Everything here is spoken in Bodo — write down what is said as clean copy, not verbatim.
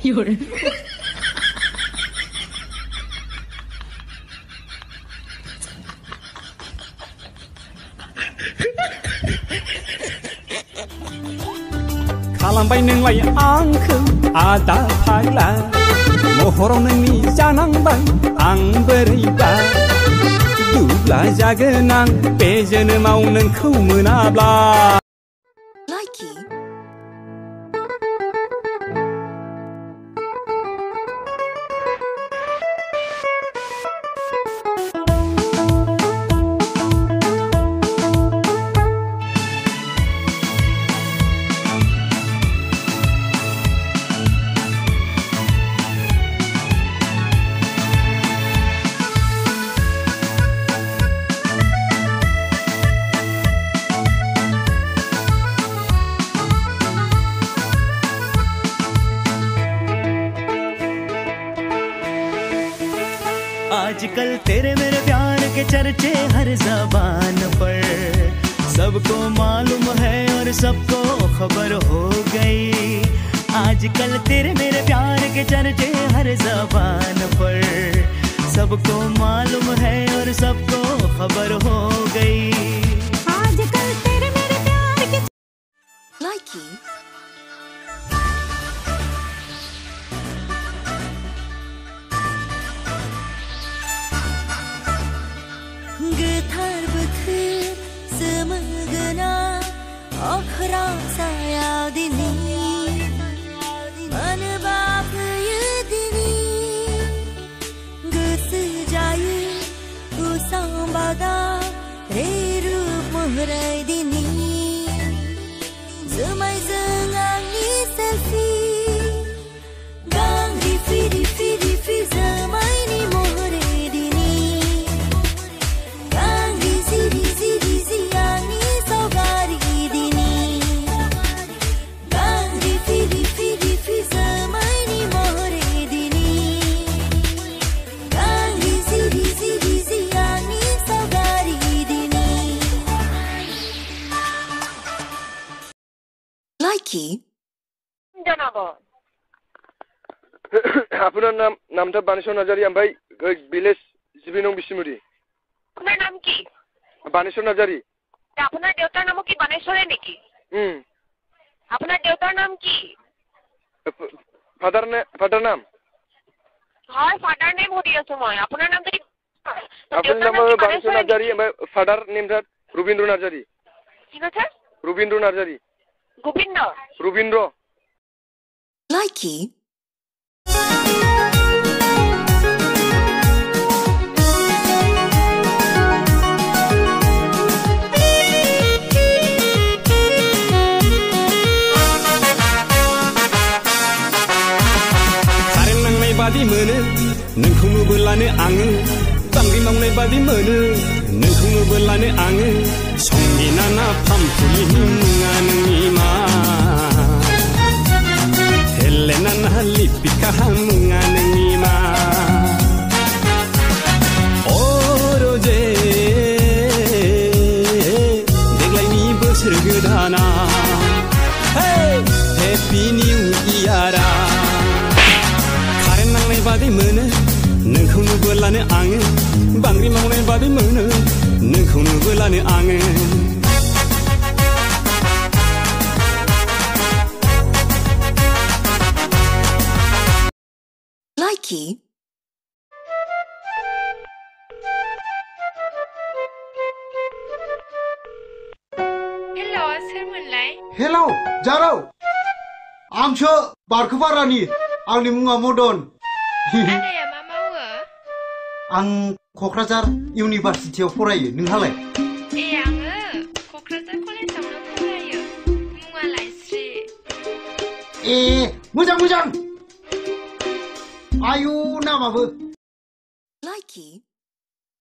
有人。खालामबाय नोंलाय आंखौ आदा फाग्ला महराव नोंनि जानांबाय आं बोरैबा दुब्ला जागोन आं बे जोनोमाव नोंखौ मोनाब्ला आजकल तेरे मेरे प्यार के चर्चे हर ज़बान पर सबको मालूम है और सबको खबर हो गई आजकल तेरे मेरे प्यार के चर्चे हर ज़बान पर सबको मालूम है और सबको खबर हो गई आजकल तेरे मेरे प्यार के लाइकी गोथार बोथोर सोमोगोना अख्रां सायाव दिनै मानोबा फैयो दिनै गोसो जायो गुसांबादा रुप महरै दिनै जुमायजों आंनि सेल्फि गां रिफि रिफि रिफि जुमायनि महरै আপনার নামটা বানেশ্বর নার্জারি ওই ভিলেজ জিবি নং বিষ্ণুমুড়ি আপনার নাম কি বানেশ্বর নার্জারি আপনার দেউতার নামও কি বানেশ্বরে নাকি আপনার দেউতার নাম কি ফাদার নাম হয় ফাদার নেম হদি আছো মই আপনার নাম কি আপনার নাম বানেশ্বর নার্জারি ফাদার নেমটা রবীন্দ্র নার্জারি ঠিক আছে রবীন্দ্র নার্জারি গোবিন্দ রবীন্দ্র লাইকি बादि मोनो नोंखौ नुबोलानो आङो बांग्रि मावनाय बादि मोनो नोंखौ नुबोलानो आङो संगिना ना फामफुलिनि मुङा नोंनि मा हेलेना ना लिपिका मुङा नोंनि मा अरजे देग्लायनि बोसोर गोदाना हेपि निउ इयारा बादि मोनो नोंखौ नुबोलानो आङो बांग्रि मावनाय बादि मोनो नोंखौ नुबोलानो आङो लाइकी हेलो सोरमोनलाय हेलो जारौ आंसो बारखोबारानि आंनि मुङा मदन आदाया मा मावो आं क'क्राझार इउनिभारसिटियाव फरायो नोंहालाय ए आङो क'क्राझार कलेजावनो फरायो मुङा लाइस्रि ए मोजां मोजां आयु नामाबो लाइकी